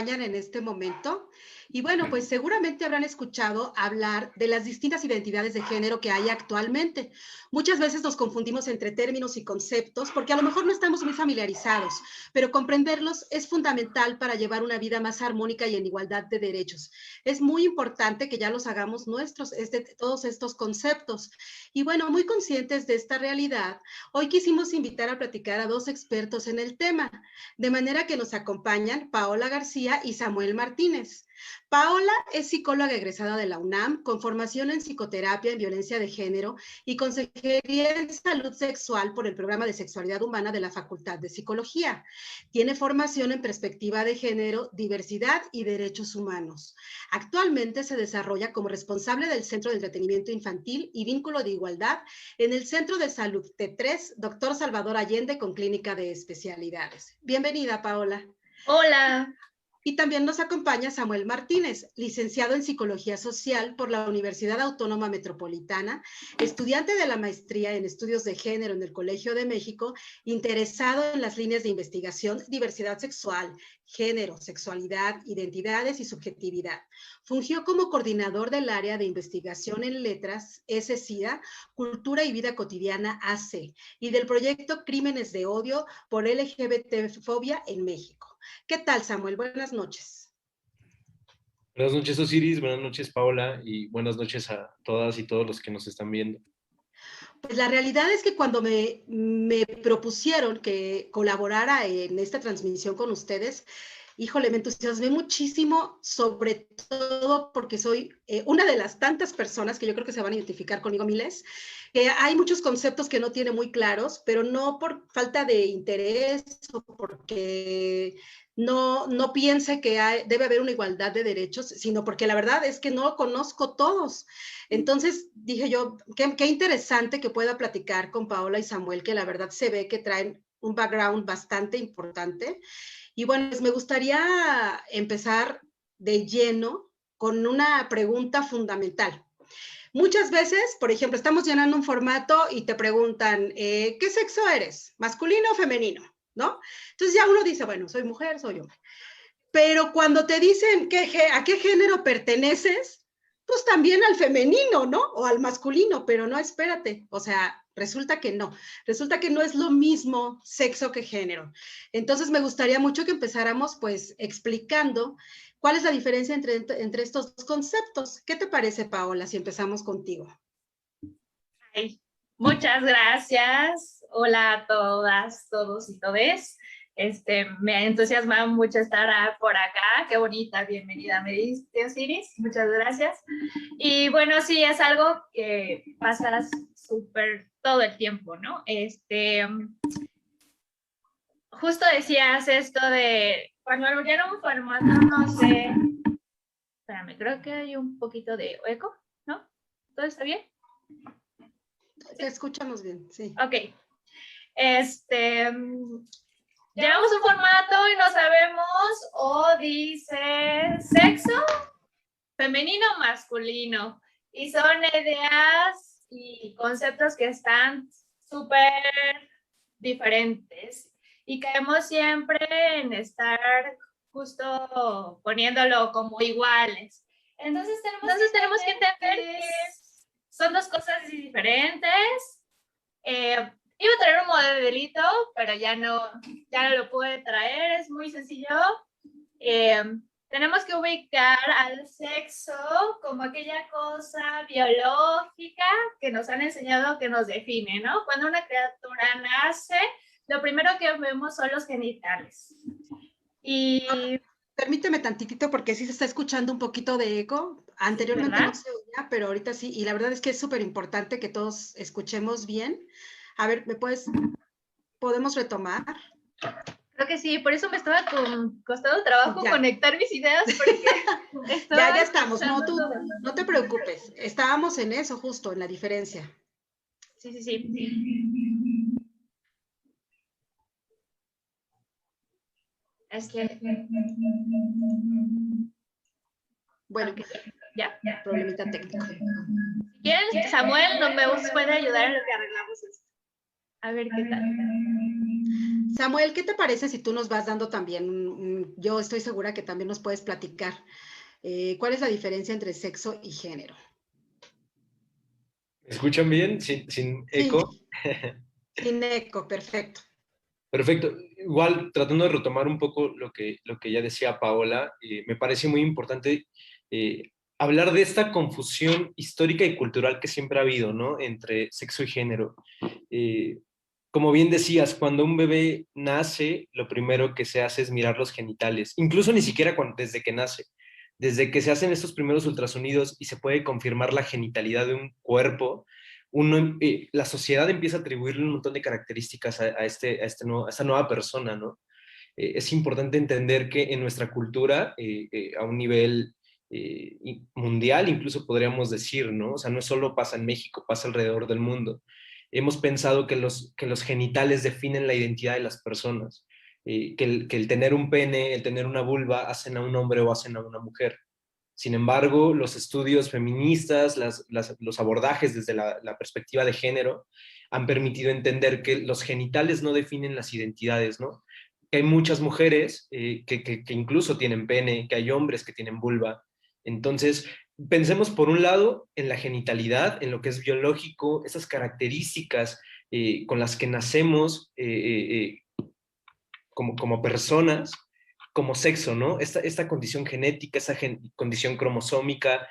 acompañan en este momento. Y bueno, pues seguramente habrán escuchado hablar de las distintas identidades de género que hay actualmente. Muchas veces nos confundimos entre términos y conceptos porque a lo mejor no estamos muy familiarizados, pero comprenderlos es fundamental para llevar una vida más armónica y en igualdad de derechos. Es muy importante que ya los hagamos nuestros, todos estos conceptos. Y bueno, muy conscientes de esta realidad, hoy quisimos invitar a platicar a dos expertos en el tema, de manera que nos acompañan Paola García y Samuel Martínez. Paola es psicóloga egresada de la UNAM, con formación en psicoterapia en violencia de género y consejería en salud sexual por el programa de sexualidad humana de la Facultad de Psicología. Tiene formación en perspectiva de género, diversidad y derechos humanos. Actualmente se desarrolla como responsable del Centro de Entretenimiento Infantil y Vínculo de Igualdad en el Centro de Salud T3, Dr. Salvador Allende, con clínica de especialidades. Bienvenida, Paola. Hola. Y también nos acompaña Samuel Martínez, licenciado en Psicología Social por la Universidad Autónoma Metropolitana, estudiante de la maestría en Estudios de Género en el Colegio de México, interesado en las líneas de investigación, diversidad sexual, género, sexualidad, identidades y subjetividad. Fungió como coordinador del área de investigación en letras, SIDA, Cultura y Vida Cotidiana, AC, y del proyecto Crímenes de Odio por LGBT-fobia en México. ¿Qué tal, Samuel? Buenas noches. Buenas noches, Osiris. Buenas noches, Paola. Y buenas noches a todas y todos los que nos están viendo. Pues la realidad es que cuando me propusieron que colaborara en esta transmisión con ustedes, híjole, me entusiasmé muchísimo, sobre todo porque soy una de las tantas personas que yo creo que se van a identificar conmigo, miles, que hay muchos conceptos que no tiene muy claros, pero no por falta de interés o porque no piense que debe haber una igualdad de derechos, sino porque la verdad es que no conozco todos. Entonces dije yo, qué interesante que pueda platicar con Paola y Samuel, que la verdad se ve que traen un background bastante importante. Y bueno, pues me gustaría empezar de lleno con una pregunta fundamental. Muchas veces, por ejemplo, estamos llenando un formato y te preguntan, ¿qué sexo eres? ¿Masculino o femenino? ¿No? Entonces ya uno dice, bueno, soy mujer, soy hombre. Pero cuando te dicen a qué género perteneces, pues también al femenino, ¿no? O al masculino, pero no, espérate, o sea, resulta que no es lo mismo sexo que género. Entonces me gustaría mucho que empezáramos pues explicando cuál es la diferencia entre estos dos conceptos. ¿Qué te parece, Paola, si empezamos contigo? Ay, muchas gracias. Hola a todas, todos y todes. Me entusiasma mucho estar por acá. Qué bonita bienvenida me diste, Osiris. Muchas gracias. Y bueno, sí, es algo que pasa súper todo el tiempo, ¿no? Justo decías esto de cuando abrieron un formato, no sé. Espérame, creo que hay un poquito de eco, ¿no? ¿Todo está bien? Te escuchamos bien, sí. Ok. Llevamos un formato y no sabemos, o dice sexo, femenino o masculino. Y son ideas y conceptos que están súper diferentes. Y caemos siempre en estar justo poniéndolo como iguales. Entonces tenemos que entender que son dos cosas diferentes. Iba a traer un modelito, pero ya no lo pude traer, es muy sencillo. Tenemos que ubicar al sexo como aquella cosa biológica que nos han enseñado que nos define, ¿no? Cuando una criatura nace, lo primero que vemos son los genitales. Y permíteme tantitito porque sí se está escuchando un poquito de eco. Anteriormente ¿verdad? No se oía, pero ahorita sí. Y la verdad es que es súper importante que todos escuchemos bien. A ver, ¿podemos retomar? Creo que sí, por eso me estaba costando trabajo conectar mis ideas porque ya estamos, no te preocupes. Estábamos en eso justo, en la diferencia. Sí. Bueno, okay. Ya. Problemita técnico. Si quieren, Samuel nos puede ayudar en lo que arreglamos esto. A ver qué tal. Samuel, ¿qué te parece si tú nos vas dando también, yo estoy segura que también nos puedes platicar, cuál es la diferencia entre sexo y género? ¿Me escuchan bien? Sin Sí, eco. sin eco, perfecto. Perfecto. Igual, tratando de retomar un poco lo que ya decía Paola, me parece muy importante eh, hablar de esta confusión histórica y cultural que siempre ha habido, ¿no? Entre sexo y género. Eh, Como bien decías, cuando un bebé nace, lo primero que se hace es mirar los genitales, incluso ni siquiera desde que nace, desde que se hacen estos primeros ultrasonidos y se puede confirmar la genitalidad de un cuerpo, la sociedad empieza a atribuirle un montón de características a esta nueva persona, ¿no? Es importante entender que en nuestra cultura, a un nivel mundial, incluso podríamos decir, ¿no? O sea, no solo pasa en México, pasa alrededor del mundo. Hemos pensado que los genitales definen la identidad de las personas, que el tener un pene, el tener una vulva, hacen a un hombre o hacen a una mujer. Sin embargo, los estudios feministas, los abordajes desde la perspectiva de género, han permitido entender que los genitales no definen las identidades, ¿no? Que hay muchas mujeres que incluso tienen pene, que hay hombres que tienen vulva. Entonces, pensemos por un lado en la genitalidad, en lo que es biológico, esas características con las que nacemos como personas, como sexo, ¿no? Esta condición genética, condición cromosómica,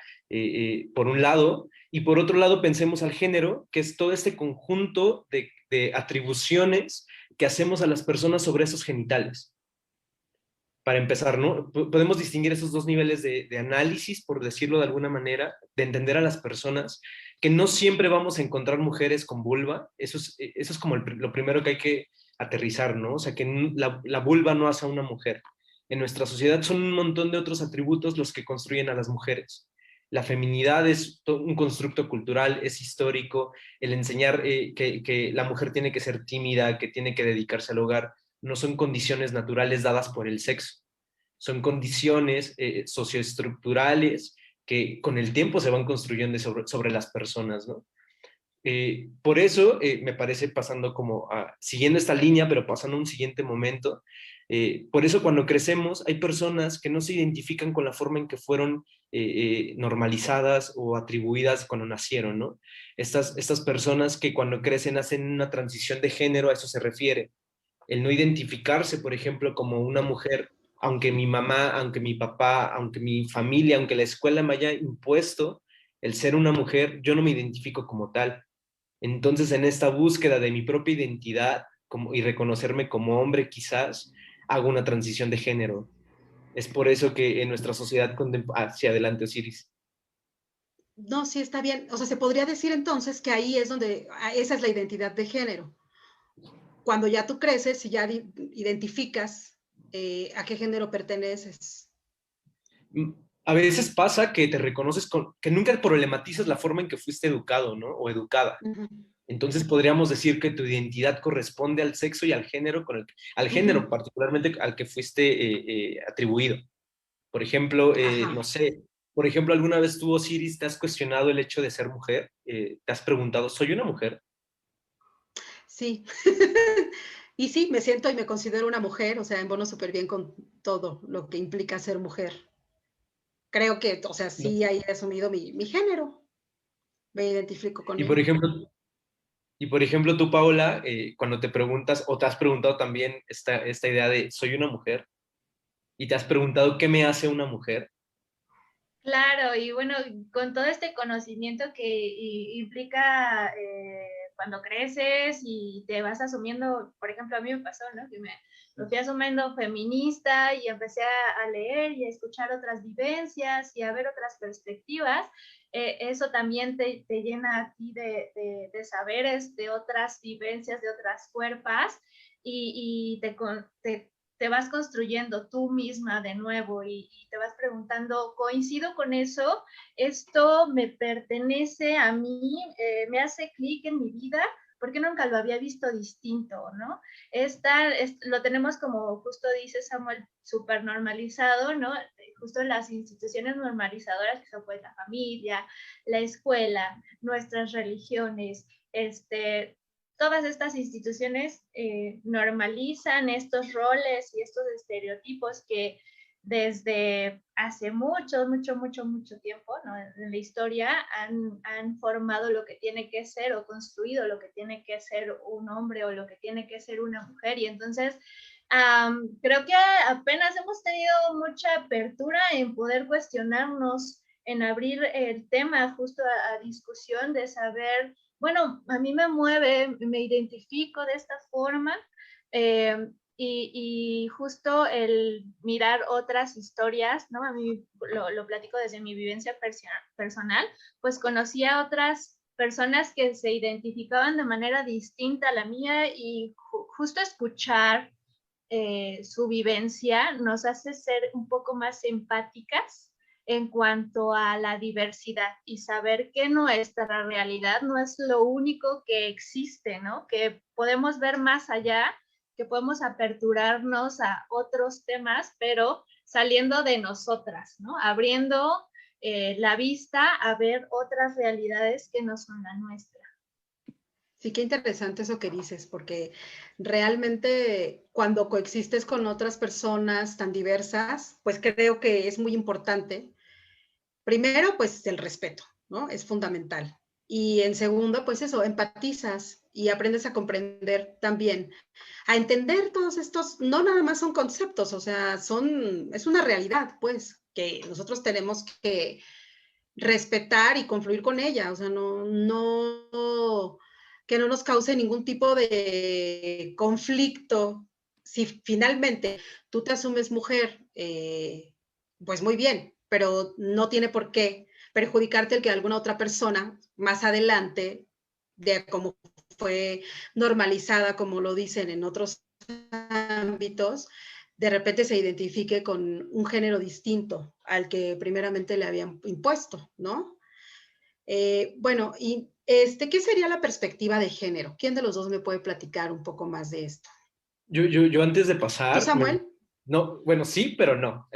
por un lado, y por otro lado pensemos al género, que es todo este conjunto de atribuciones que hacemos a las personas sobre esos genitales. Para empezar, ¿no? Podemos distinguir esos dos niveles de análisis, por decirlo de alguna manera, de entender a las personas, que no siempre vamos a encontrar mujeres con vulva, eso es como lo primero que hay que aterrizar, ¿no? O sea, que la vulva no hace a una mujer. En nuestra sociedad son un montón de otros atributos los que construyen a las mujeres. La feminidad es un constructo cultural, es histórico, el enseñar que la mujer tiene que ser tímida, que tiene que dedicarse al hogar, no son condiciones naturales dadas por el sexo, son condiciones socioestructurales que con el tiempo se van construyendo sobre las personas, ¿no? Por eso me parece pasando siguiendo esta línea, pero pasando a un siguiente momento, por eso cuando crecemos hay personas que no se identifican con la forma en que fueron normalizadas o atribuidas cuando nacieron, ¿no? Estas personas que cuando crecen hacen una transición de género, a eso se refiere. El no identificarse, por ejemplo, como una mujer, aunque mi mamá, aunque mi papá, aunque mi familia, aunque la escuela me haya impuesto el ser una mujer, yo no me identifico como tal. Entonces, en esta búsqueda de mi propia identidad y reconocerme como hombre, quizás hago una transición de género. Es por eso que en nuestra sociedad hacia adelante, Osiris. No, sí está bien. O sea, se podría decir entonces que ahí es donde, esa es la identidad de género. Cuando ya tú creces y ya identificas a qué género perteneces. A veces pasa que te reconoces que nunca problematizas la forma en que fuiste educado, ¿no? O educada. Uh -huh. Entonces podríamos decir que tu identidad corresponde al sexo y al género, al género particularmente al que fuiste atribuido. Por ejemplo, no sé, por ejemplo, ¿alguna vez tú, Osiris, te has cuestionado el hecho de ser mujer? ¿Te has preguntado, ¿soy una mujer? Sí. Y sí, me siento y me considero una mujer, o sea, embono súper bien con todo lo que implica ser mujer. Creo que, o sea, No. sí he asumido mi género, me identifico con Y por él. ejemplo, tú, Paola, cuando te preguntas o te has preguntado también esta idea de soy una mujer y te has preguntado qué me hace una mujer. Claro, y bueno, con todo este conocimiento que implica cuando creces y te vas asumiendo, por ejemplo, a mí me pasó, ¿no? Que me fui asumiendo feminista y empecé a leer y a escuchar otras vivencias y a ver otras perspectivas. Eso también te llena a ti de saberes, de otras vivencias, de otras cuerpas y te vas construyendo tú misma de nuevo y te vas preguntando, ¿coincido con eso? ¿Esto me pertenece a mí? ¿Me hace clic en mi vida? Porque nunca lo había visto distinto, ¿no? Lo tenemos como justo dice Samuel, súper normalizado, ¿no? Justo las instituciones normalizadoras que son pues la familia, la escuela, nuestras religiones, todas estas instituciones normalizan estos roles y estos estereotipos que desde hace mucho tiempo, ¿no? En la historia han formado lo que tiene que ser o construido lo que tiene que ser un hombre o lo que tiene que ser una mujer. Y entonces creo que apenas hemos tenido mucha apertura en poder cuestionarnos, en abrir el tema justo a discusión de saber, bueno, a mí me mueve, me identifico de esta forma, y justo el mirar otras historias, ¿no? A mí lo platico desde mi vivencia personal, pues conocí a otras personas que se identificaban de manera distinta a la mía y justo escuchar su vivencia nos hace ser un poco más empáticas en cuanto a la diversidad y saber que nuestra realidad no es lo único que existe, ¿no? Que podemos ver más allá, que podemos aperturarnos a otros temas, pero saliendo de nosotras, ¿no? Abriendo la vista a ver otras realidades que no son la nuestra. Sí, qué interesante eso que dices, porque realmente cuando coexistes con otras personas tan diversas, pues creo que es muy importante. Primero, pues el respeto, ¿no? Es fundamental. Y en segundo, pues eso, empatizas y aprendes a comprender también, a entender todos estos, no nada más son conceptos, o sea, es una realidad, pues, que nosotros tenemos que respetar y confluir con ella, o sea, que no nos cause ningún tipo de conflicto. Si finalmente tú te asumes mujer, pues muy bien, pero no tiene por qué perjudicarte el que alguna otra persona más adelante, de cómo fue normalizada, como lo dicen en otros ámbitos, de repente se identifique con un género distinto al que primeramente le habían impuesto, ¿no? Bueno, y ¿qué sería la perspectiva de género? ¿Quién de los dos me puede platicar un poco más de esto? Yo antes de ¿Tú, pasar, Samuel? no, bueno, sí, pero no.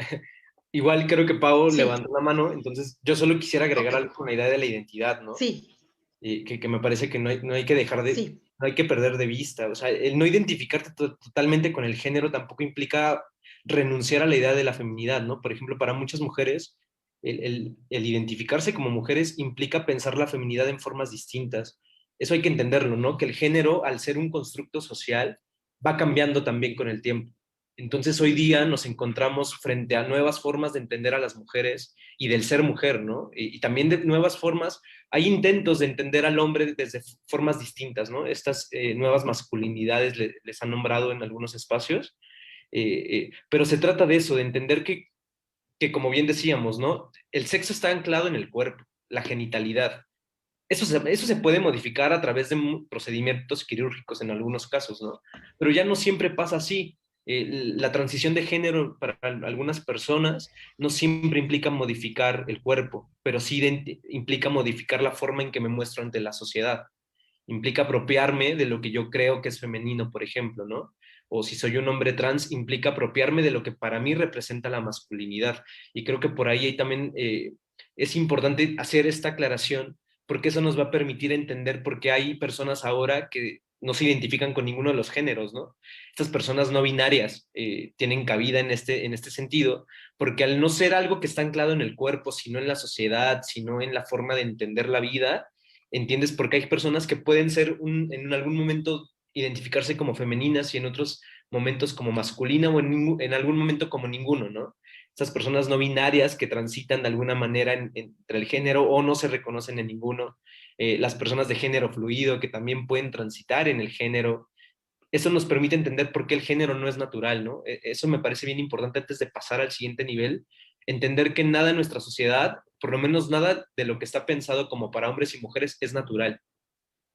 Igual creo que Pau Sí, levantó la mano, entonces yo solo quisiera ok, agregar algo con la idea de la identidad, ¿no? sí, Que me parece que no hay que dejar de, sí, no hay que perder de vista. O sea, el no identificarte totalmente con el género tampoco implica renunciar a la idea de la feminidad, ¿no? Por ejemplo, para muchas mujeres, el identificarse como mujeres implica pensar la feminidad en formas distintas. Eso hay que entenderlo, ¿no? Que el género, al ser un constructo social, va cambiando también con el tiempo. Entonces, hoy día nos encontramos frente a nuevas formas de entender a las mujeres y del ser mujer, ¿no? Y también de nuevas formas, hay intentos de entender al hombre desde formas distintas, ¿no? Estas nuevas masculinidades les han nombrado en algunos espacios, pero se trata de eso, de entender que, como bien decíamos, ¿no? El sexo está anclado en el cuerpo, la genitalidad. Eso se puede modificar a través de procedimientos quirúrgicos en algunos casos, ¿no? Pero ya no siempre pasa así. La transición de género para algunas personas no siempre implica modificar el cuerpo, pero sí implica modificar la forma en que me muestro ante la sociedad. Implica apropiarme de lo que yo creo que es femenino, por ejemplo, ¿no? O si soy un hombre trans, implica apropiarme de lo que para mí representa la masculinidad. Y creo que por ahí también es importante hacer esta aclaración porque eso nos va a permitir entender por qué hay personas ahora que no se identifican con ninguno de los géneros, ¿no? Estas personas no binarias tienen cabida en este sentido, porque al no ser algo que está anclado en el cuerpo, sino en la sociedad, sino en la forma de entender la vida, entiendes por qué hay personas que pueden ser en algún momento identificarse como femeninas y en otros momentos como masculina o en algún momento como ninguno, ¿no? Estas personas no binarias que transitan de alguna manera entre el género o no se reconocen en ninguno, las personas de género fluido que también pueden transitar en el género. Eso nos permite entender por qué el género no es natural, ¿no? Eso me parece bien importante antes de pasar al siguiente nivel, entender que nada en nuestra sociedad, por lo menos nada de lo que está pensado como para hombres y mujeres, es natural.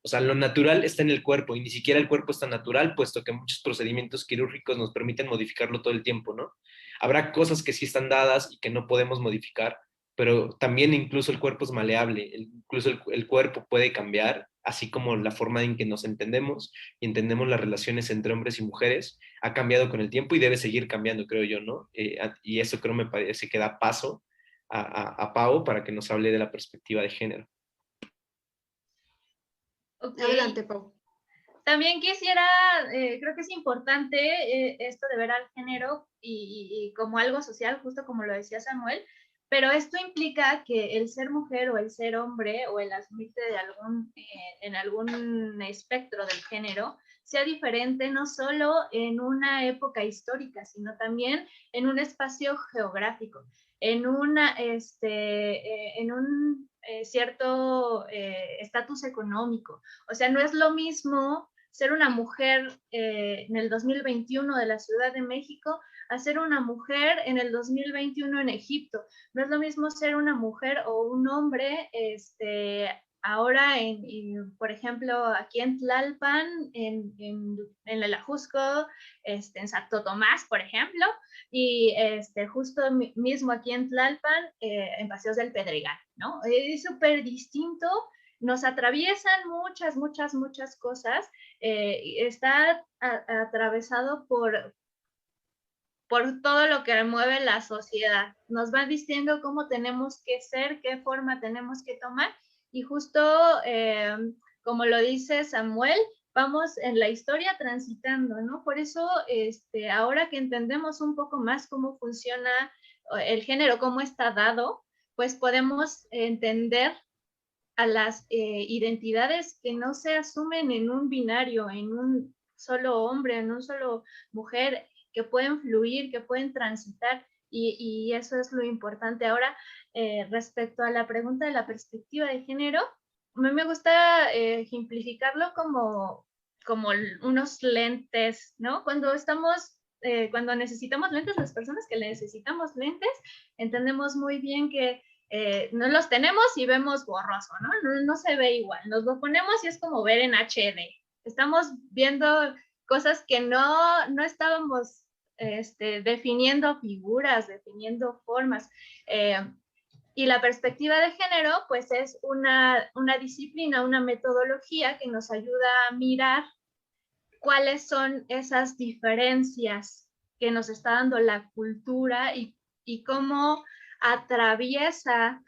O sea, lo natural está en el cuerpo y ni siquiera el cuerpo está natural, puesto que muchos procedimientos quirúrgicos nos permiten modificarlo todo el tiempo, ¿no? Habrá cosas que sí están dadas y que no podemos modificar, pero también incluso el cuerpo es maleable, incluso el cuerpo puede cambiar, así como la forma en que nos entendemos y entendemos las relaciones entre hombres y mujeres ha cambiado con el tiempo y debe seguir cambiando, creo yo, ¿no? Y eso creo me parece que da paso a Pau para que nos hable de la perspectiva de género. Ok, adelante, Pau. También quisiera, creo que es importante esto de ver al género y como algo social, justo como lo decía Samuel, pero esto implica que el ser mujer o el ser hombre o el asumirte de en algún espectro del género sea diferente no solo en una época histórica, sino también en un espacio geográfico, en en un cierto estatus económico. O sea, no es lo mismo ser una mujer en el 2021 de la Ciudad de México a ser una mujer en el 2021 en Egipto. No es lo mismo ser una mujer o un hombre ahora, por ejemplo, aquí en Tlalpan, en el Ajusco, en Santo Tomás, por ejemplo, y justo mismo aquí en Tlalpan, en Paseos del Pedregal, ¿no? Es súper distinto, nos atraviesan muchas cosas, está atravesado por todo lo que mueve la sociedad. Nos va diciendo cómo tenemos que ser, qué forma tenemos que tomar, y justo como lo dice Samuel, vamos en la historia transitando, ¿no? Por eso, ahora que entendemos un poco más cómo funciona el género, cómo está dado, pues podemos entender a las identidades que no se asumen en un binario, en un solo hombre, en un solo mujer, que pueden fluir, que pueden transitar, y eso es lo importante. Ahora, respecto a la pregunta de la perspectiva de género, a mí me gusta ejemplificarlo como unos lentes, ¿no? Cuando necesitamos lentes, las personas que necesitamos lentes, entendemos muy bien que no los tenemos y vemos borroso, ¿no? No se ve igual. Nos lo ponemos y es como ver en HD. Estamos viendo cosas que no estábamos definiendo figuras, definiendo formas. Y la perspectiva de género, pues es una disciplina, una metodología que nos ayuda a mirar cuáles son esas diferencias que nos está dando la cultura y cómo atraviesa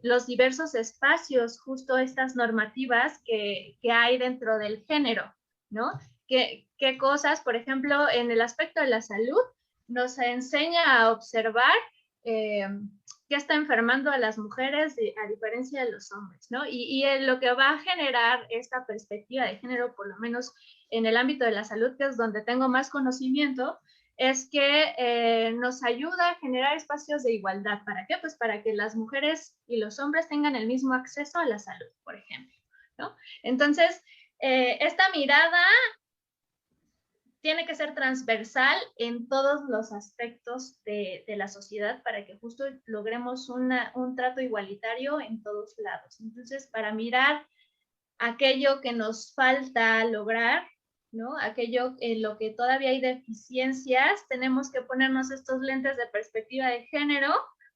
los diversos espacios, justo estas normativas que hay dentro del género, ¿no? ¿Qué cosas, por ejemplo, en el aspecto de la salud, nos enseña a observar qué está enfermando a las mujeres a diferencia de los hombres, ¿no? Y lo que va a generar esta perspectiva de género, por lo menos en el ámbito de la salud, que es donde tengo más conocimiento, es que nos ayuda a generar espacios de igualdad. ¿Para qué? Pues para que las mujeres y los hombres tengan el mismo acceso a la salud, por ejemplo, ¿no? Entonces, esta mirada tiene que ser transversal en todos los aspectos de la sociedad para que justo logremos un trato igualitario en todos lados. Entonces, para mirar aquello que nos falta lograr, ¿no? Aquello en lo que todavía hay deficiencias, tenemos que ponernos estos lentes de perspectiva de género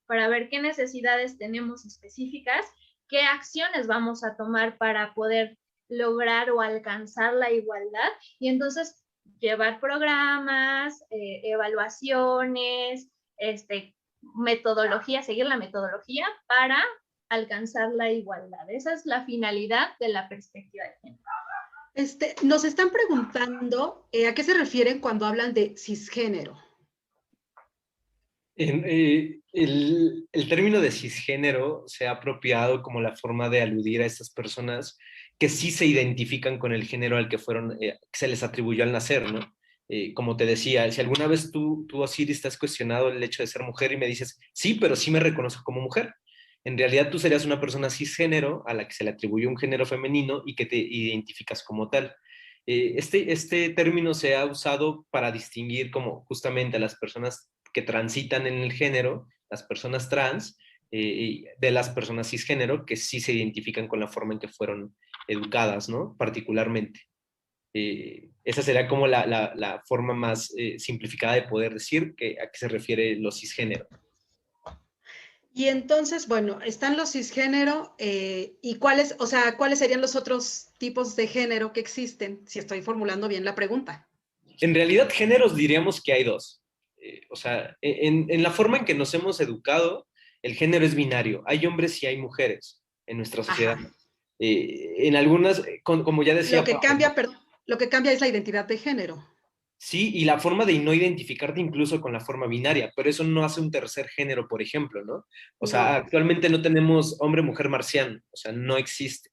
para ver qué necesidades tenemos específicas, qué acciones vamos a tomar para poder lograr o alcanzar la igualdad, y entonces llevar programas, evaluaciones, metodología, seguir la metodología para alcanzar la igualdad. Esa es la finalidad de la perspectiva de género. Nos están preguntando a qué se refieren cuando hablan de cisgénero. El término de cisgénero se ha apropiado como la forma de aludir a estas personas que sí se identifican con el género al que se les atribuyó al nacer, ¿no? Como te decía, si alguna vez tú, Osiris, te has cuestionado el hecho de ser mujer y me dices, sí, pero sí me reconozco como mujer. En realidad tú serías una persona cisgénero a la que se le atribuyó un género femenino y que te identificas como tal. Este término se ha usado para distinguir como justamente a las personas que transitan en el género, las personas trans, de las personas cisgénero que sí se identifican con la forma en que fueron educadas, ¿no? Particularmente. Esa sería como la forma más simplificada de poder decir a qué se refiere los cisgénero. Y entonces, bueno, están los cisgénero y cuáles serían los otros tipos de género que existen, si estoy formulando bien la pregunta. En realidad, géneros diríamos que hay dos. O sea, en la forma en que nos hemos educado, el género es binario. Hay hombres y hay mujeres en nuestra sociedad. En algunas, como ya decía Lo que Pau, cambia, perdón, lo que cambia es la identidad de género. sí, y la forma de no identificarte incluso con la forma binaria, pero eso no hace un tercer género, por ejemplo, ¿no? O sea, No. actualmente no tenemos hombre, mujer, marciano, o sea, no existe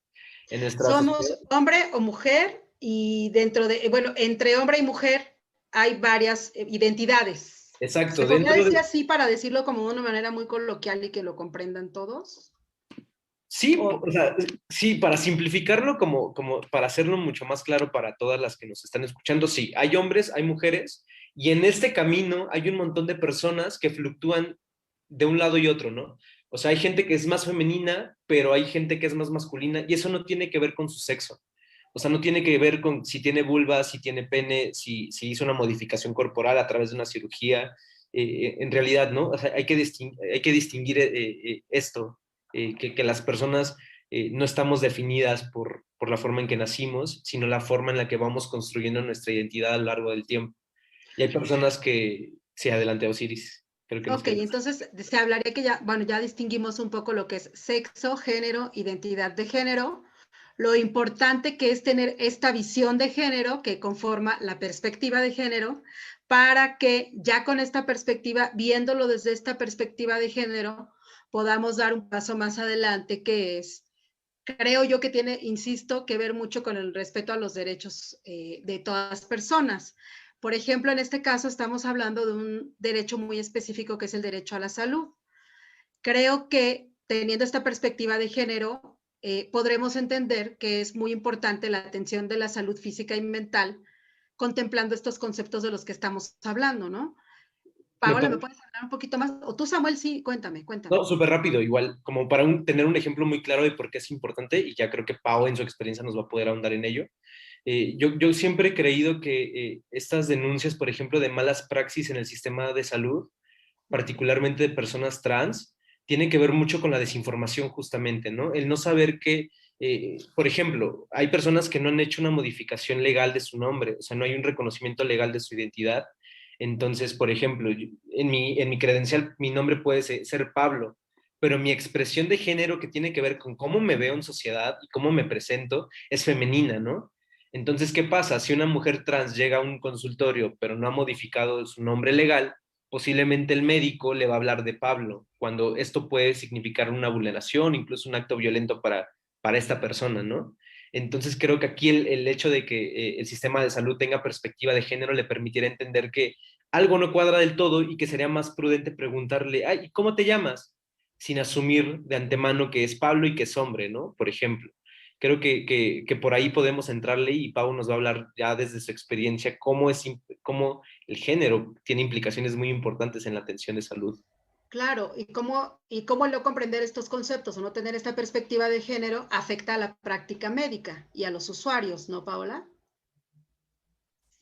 en nuestra sociedad. Somos hombre o mujer y dentro de, bueno, entre hombre y mujer hay varias identidades. Exacto, ¿Se podría dentro decir de... así para decirlo como de una manera muy coloquial y que lo comprendan todos? Sí, O, o sea, sí, para simplificarlo, como para hacerlo mucho más claro para todas las que nos están escuchando, sí, hay hombres, hay mujeres, y en este camino hay un montón de personas que fluctúan de un lado y otro, ¿no? O sea, hay gente que es más femenina, pero hay gente que es más masculina, y eso no tiene que ver con su sexo. O sea, no tiene que ver con si tiene vulva, si tiene pene, si hizo una modificación corporal a través de una cirugía. En realidad, ¿no? O sea, hay que distinguir esto, que las personas no estamos definidas por la forma en que nacimos, sino la forma en la que vamos construyendo nuestra identidad a lo largo del tiempo. Y hay personas que... Sí, adelante, Osiris. Creo que nos ok, quedamos. entonces se hablaría que ya, bueno, ya distinguimos un poco lo que es sexo, género, identidad de género, lo importante que es tener esta visión de género que conforma la perspectiva de género, para que ya con esta perspectiva, viéndolo desde esta perspectiva de género, podamos dar un paso más adelante, que es, creo yo que tiene, insisto, que ver mucho con el respeto a los derechos de todas las personas. Por ejemplo, en este caso estamos hablando de un derecho muy específico que es el derecho a la salud. Creo que teniendo esta perspectiva de género, podremos entender que es muy importante la atención de la salud física y mental, contemplando estos conceptos de los que estamos hablando, ¿no? Me Paola, ¿me parece... puedes hablar un poquito más? O tú, Samuel, sí, cuéntame, No, cuéntame. súper rápido, igual, como para tener un ejemplo muy claro de por qué es importante, y ya creo que Pau en su experiencia nos va a poder ahondar en ello. Yo siempre he creído que estas denuncias, por ejemplo, de malas praxis en el sistema de salud, particularmente de personas trans, tienen que ver mucho con la desinformación justamente, ¿no? El no saber que, por ejemplo, hay personas que no han hecho una modificación legal de su nombre, o sea, no hay un reconocimiento legal de su identidad. Entonces, por ejemplo, en mi credencial mi nombre puede ser Pablo, pero mi expresión de género que tiene que ver con cómo me veo en sociedad y cómo me presento es femenina, ¿no? Entonces, ¿qué pasa? Si una mujer trans llega a un consultorio pero no ha modificado su nombre legal, posiblemente el médico le va a hablar de Pablo, cuando esto puede significar una vulneración, incluso un acto violento para esta persona, ¿no? Entonces creo que aquí el hecho de que el sistema de salud tenga perspectiva de género le permitirá entender que algo no cuadra del todo y que sería más prudente preguntarle, ay, ¿cómo te llamas? Sin asumir de antemano que es Pablo y que es hombre, ¿no? Por ejemplo. Creo que por ahí podemos entrarle y Pau nos va a hablar ya desde su experiencia cómo el género tiene implicaciones muy importantes en la atención de salud. Claro, y cómo no comprender estos conceptos o no tener esta perspectiva de género afecta a la práctica médica y a los usuarios, ¿no, Paola?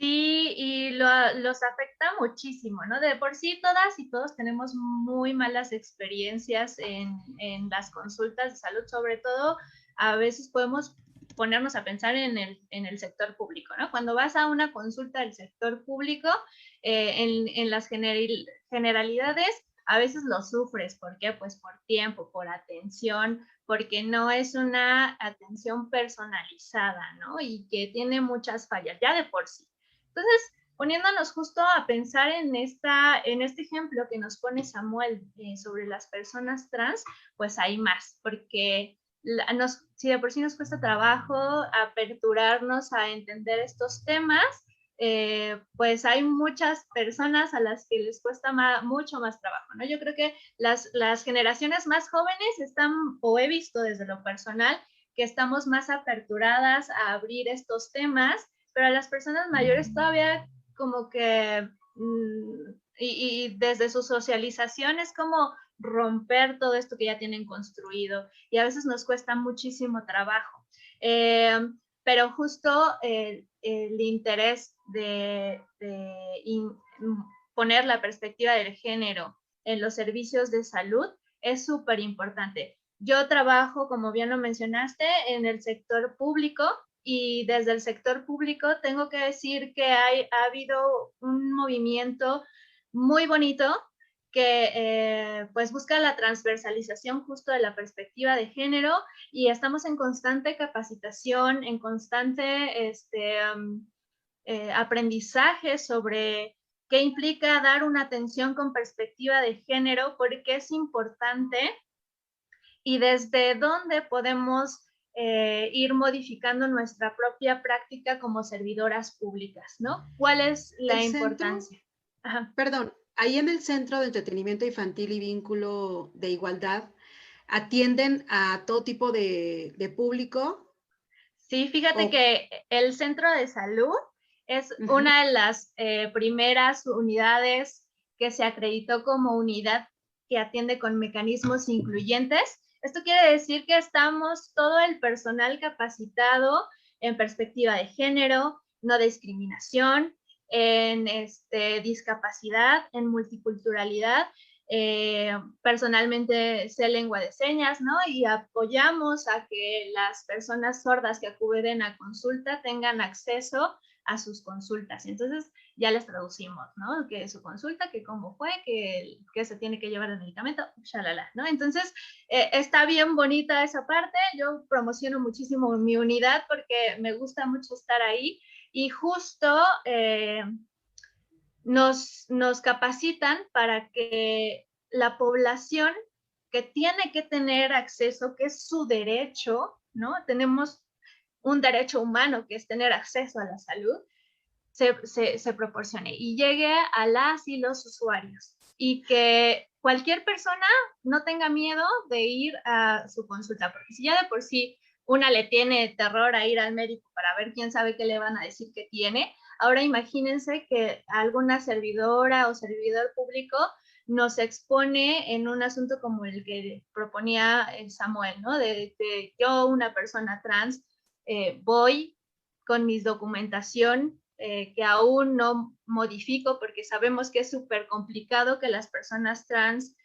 Sí, y los afecta muchísimo, ¿no? De por sí todas y todos tenemos muy malas experiencias en las consultas de salud, sobre todo a veces podemos ponernos a pensar en el sector público, ¿no? Cuando vas a una consulta del sector público, en las generalidades, a veces lo sufres. ¿Por qué? Pues por tiempo, por atención, porque no es una atención personalizada, ¿no? Y que tiene muchas fallas, ya de por sí. Entonces, poniéndonos justo a pensar en este ejemplo que nos pone Samuel sobre las personas trans, pues hay más, porque si de por sí nos cuesta trabajo aperturarnos a entender estos temas, pues hay muchas personas a las que les cuesta mucho más trabajo, ¿no? Yo creo que las generaciones más jóvenes están, o he visto desde lo personal, que estamos más aperturadas a abrir estos temas, pero a las personas mayores todavía como que, y desde su socialización es como romper todo esto que ya tienen construido, y a veces nos cuesta muchísimo trabajo. Pero justo el interés de poner la perspectiva del género en los servicios de salud es súper importante. Yo trabajo, como bien lo mencionaste, en el sector público, y desde el sector público tengo que decir que ha habido un movimiento muy bonito que pues busca la transversalización justo de la perspectiva de género, y estamos en constante capacitación, en constante aprendizaje sobre qué implica dar una atención con perspectiva de género, por qué es importante y desde dónde podemos ir modificando nuestra propia práctica como servidoras públicas, ¿no? ¿Cuál es la importancia? Ajá. Perdón, ahí en el Centro de Entretenimiento Infantil y Vínculo de Igualdad, ¿atienden a todo tipo de público? Sí, fíjate que el Centro de Salud es una de las primeras unidades que se acreditó como unidad que atiende con mecanismos incluyentes. Esto quiere decir que estamos todo el personal capacitado en perspectiva de género, no discriminación, en discapacidad, en multiculturalidad. Personalmente sé lengua de señas, ¿no? Y apoyamos a que las personas sordas que acuden a consulta tengan acceso a sus consultas. Entonces ya les traducimos, ¿no? Que su consulta, que cómo fue, que se tiene que llevar el medicamento, shalala, ¿no? Entonces está bien bonita esa parte. Yo promociono muchísimo mi unidad porque me gusta mucho estar ahí y justo nos capacitan para que la población que tiene que tener acceso, que es su derecho, ¿no? Tenemos un derecho humano que es tener acceso a la salud, se proporcione y llegue a las y los usuarios, y que cualquier persona no tenga miedo de ir a su consulta, porque si ya de por sí una le tiene terror a ir al médico para ver quién sabe qué le van a decir que tiene, ahora imagínense que alguna servidora o servidor público nos expone en un asunto como el que proponía Samuel, ¿no? De yo, una persona trans, voy con mis documentación que aún no modifico porque sabemos que es súper complicado que las personas trans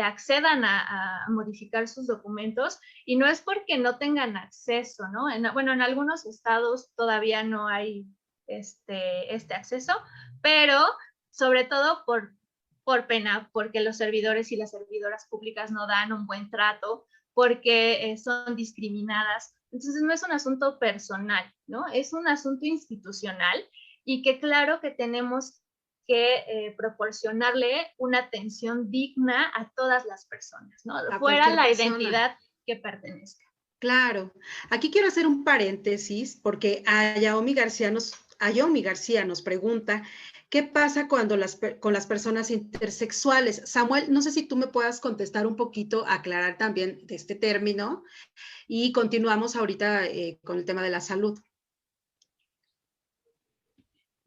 accedan a modificar sus documentos, y no es porque no tengan acceso, ¿no? Bueno, en algunos estados todavía no hay este acceso, pero sobre todo por pena, porque los servidores y las servidoras públicas no dan un buen trato, porque son discriminadas. Entonces no es un asunto personal, ¿no? Es un asunto institucional, y que claro que tenemos que proporcionarle una atención digna a todas las personas, ¿no? Fuera la identidad que pertenezca. Claro. Aquí quiero hacer un paréntesis porque Ayaomi García nos pregunta, ¿qué pasa cuando con las personas intersexuales? Samuel, no sé si tú me puedas contestar un poquito, aclarar también de este término, y continuamos ahorita con el tema de la salud.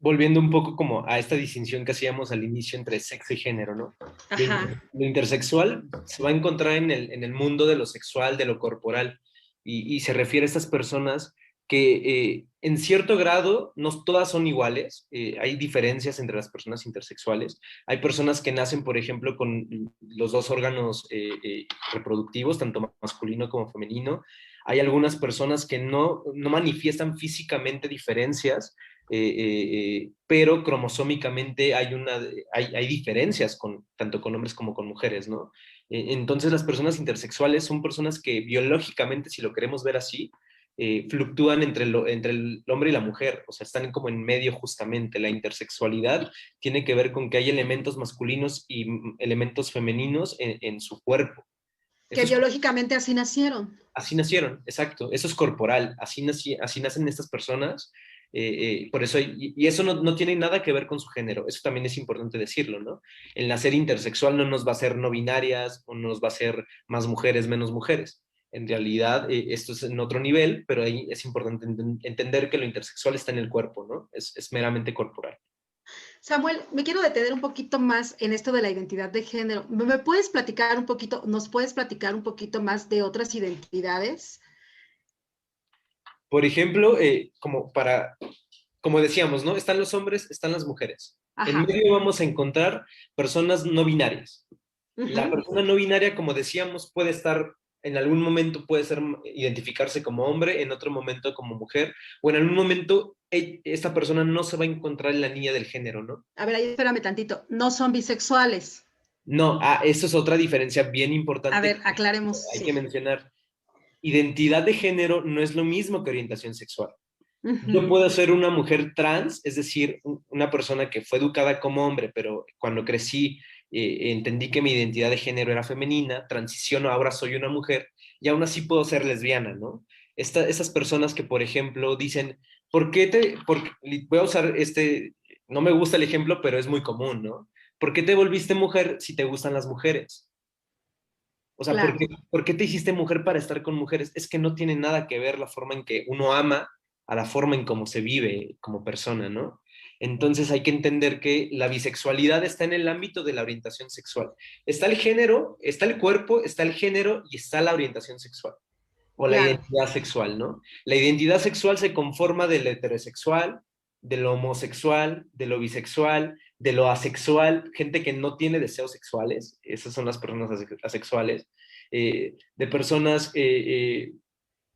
Volviendo un poco como a esta distinción que hacíamos al inicio entre sexo y género, ¿no? Ajá. Lo intersexual se va a encontrar en el mundo de lo sexual, de lo corporal, y se refiere a estas personas que en cierto grado no todas son iguales, hay diferencias entre las personas intersexuales. Hay personas que nacen, por ejemplo, con los dos órganos reproductivos, tanto masculino como femenino. Hay algunas personas que no manifiestan físicamente diferencias, pero cromosómicamente hay diferencias tanto con hombres como con mujeres, ¿no? Entonces las personas intersexuales son personas que biológicamente, si lo queremos ver así, fluctúan entre el hombre y la mujer, o sea, están como en medio justamente. La intersexualidad tiene que ver con que hay elementos masculinos y elementos femeninos en su cuerpo. Que biológicamente así nacieron. Así nacieron, exacto. Eso es corporal, así nacen estas personas. Por eso, y eso no tiene nada que ver con su género, eso también es importante decirlo, ¿no? El nacer intersexual no nos va a hacer no binarias, o no nos va a hacer más mujeres, menos mujeres. En realidad, esto es en otro nivel, pero ahí es importante entender que lo intersexual está en el cuerpo, ¿no? Es meramente corporal. Samuel, me quiero detener un poquito más en esto de la identidad de género. ¿Me puedes platicar un poquito, nos puedes platicar un poquito más de otras identidades? Por ejemplo, como decíamos, ¿no? Están los hombres, están las mujeres. Ajá. En medio vamos a encontrar personas no binarias. La persona no binaria, como decíamos, puede estar, en algún momento puede identificarse como hombre, en otro momento como mujer, o en algún momento esta persona no se va a encontrar en la línea del género, ¿no? A ver, ahí espérame tantito. No son bisexuales. No, eso es otra diferencia bien importante. A ver, aclaremos. Hay Sí. que mencionar. Identidad de género no es lo mismo que orientación sexual. Yo puedo ser una mujer trans, es decir, una persona que fue educada como hombre, pero cuando crecí entendí que mi identidad de género era femenina, transiciono, ahora soy una mujer, y aún así puedo ser lesbiana, ¿no? Esas personas que, por ejemplo, dicen, voy a usar no me gusta el ejemplo, pero es muy común, ¿no? ¿Por qué te volviste mujer si te gustan las mujeres? O sea, Claro. ¿por qué te hiciste mujer para estar con mujeres? Es que no tiene nada que ver la forma en que uno ama a la forma en cómo se vive como persona, ¿no? Entonces hay que entender que la bisexualidad está en el ámbito de la orientación sexual. Está el género, está el cuerpo, está el género y está la orientación sexual o la Claro. identidad sexual, ¿no? La identidad sexual se conforma del heterosexual, de lo homosexual, de lo bisexual, de lo asexual, gente que no tiene deseos sexuales, esas son las personas asexuales, de personas,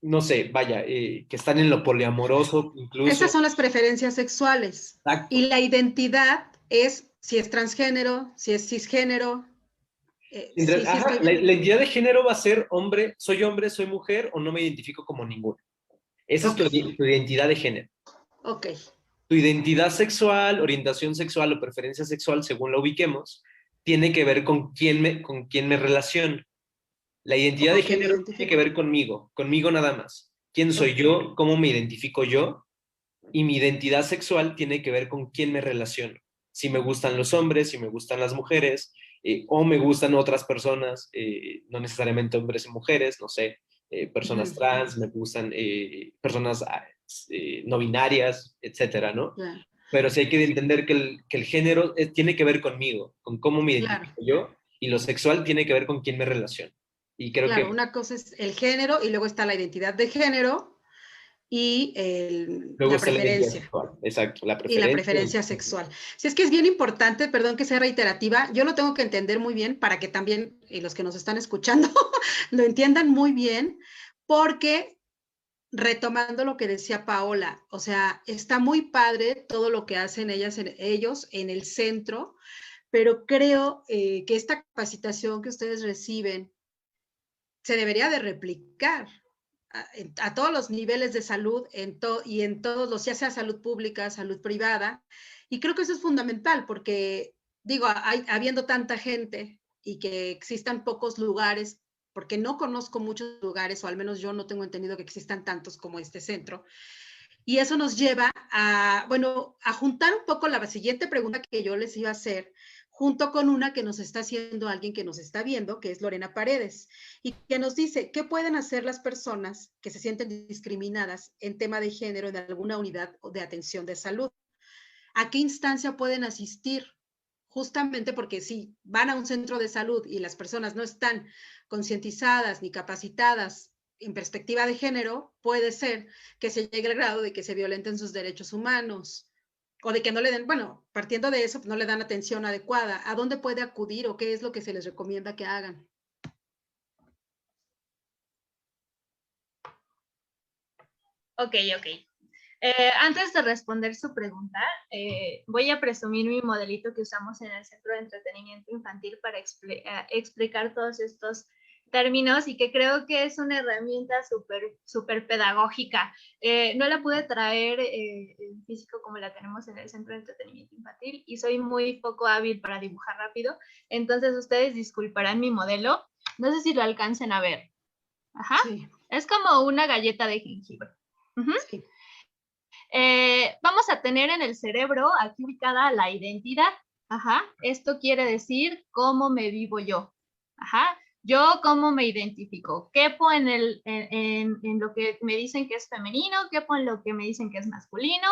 no sé, vaya, que están en lo poliamoroso Esas incluso. son las preferencias sexuales. Y Exacto. la identidad es si es transgénero, si es cisgénero. Sí, sí, Ajá, estoy la bien. identidad de género va a ser hombre, soy mujer o no me identifico como ninguno. Esa es Ok, tu identidad de género. ok. Tu identidad sexual, orientación sexual o preferencia sexual, según la ubiquemos, tiene que ver con quién me relaciono. La O identidad de con quién me género tiene que identifico. ver conmigo nada más. ¿Quién soy Ok, yo? ¿Cómo me identifico yo? Y mi identidad sexual tiene que ver con quién me relaciono. Si me gustan los hombres, si me gustan las mujeres, o me gustan otras personas, no necesariamente hombres y mujeres, no sé, personas ujú, trans, me gustan personas no binarias, etcétera, ¿no? ya, Pero sí hay que entender que el género tiene que ver conmigo, con cómo me claro, identifico yo, y lo sexual tiene que ver con quién me relaciono. Y creo claro. que Una cosa es el género y luego está la identidad de género y luego la está la identidad preferencia. sexual, exacto, la Y la preferencia. preferencia sexual. Si es que es bien importante, perdón que sea reiterativa, yo lo tengo que entender muy bien para que también los que nos están escuchando lo entiendan muy bien, porque retomando lo que decía Paola, o sea, está muy padre todo lo que hacen ellos en el centro, pero creo que esta capacitación que ustedes reciben se debería de replicar a todos los niveles de salud y en todos los, ya sea salud pública, salud privada, y creo que eso es fundamental porque, digo, habiendo tanta gente y que existan pocos lugares, porque no conozco muchos lugares, o al menos yo no tengo entendido que existan tantos como este centro, y eso nos lleva a, bueno, a juntar un poco la siguiente pregunta que yo les iba a hacer, junto con una que nos está haciendo alguien que nos está viendo, que es Lorena Paredes, y que nos dice, ¿qué pueden hacer las personas que se sienten discriminadas en tema de género en alguna unidad de atención de salud? ¿A qué instancia pueden asistir? Justamente porque si van a un centro de salud y las personas no están concientizadas ni capacitadas en perspectiva de género, puede ser que se llegue al grado de que se violenten sus derechos humanos o de que no le den, bueno, partiendo de eso, no le dan atención adecuada. ¿A dónde puede acudir o qué es lo que se les recomienda que hagan? Ok, ok. Antes de responder su pregunta, voy a presumir mi modelito que usamos en el Centro de Entretenimiento Infantil para explicar todos estos términos y que creo que es una herramienta súper pedagógica. No la pude traer en físico como la tenemos en el Centro de Entretenimiento Infantil y soy muy poco hábil para dibujar rápido, entonces ustedes disculparán mi modelo. No sé si lo alcancen a ver. Ajá. Sí. Es como una galleta de jengibre. Sí. Vamos a tener en el cerebro aquí ubicada la identidad. Ajá. Esto quiere decir cómo me vivo yo. Ajá. Yo cómo me identifico. ¿Quepo en lo que me dicen que es femenino? ¿Quepo en lo que me dicen que es masculino?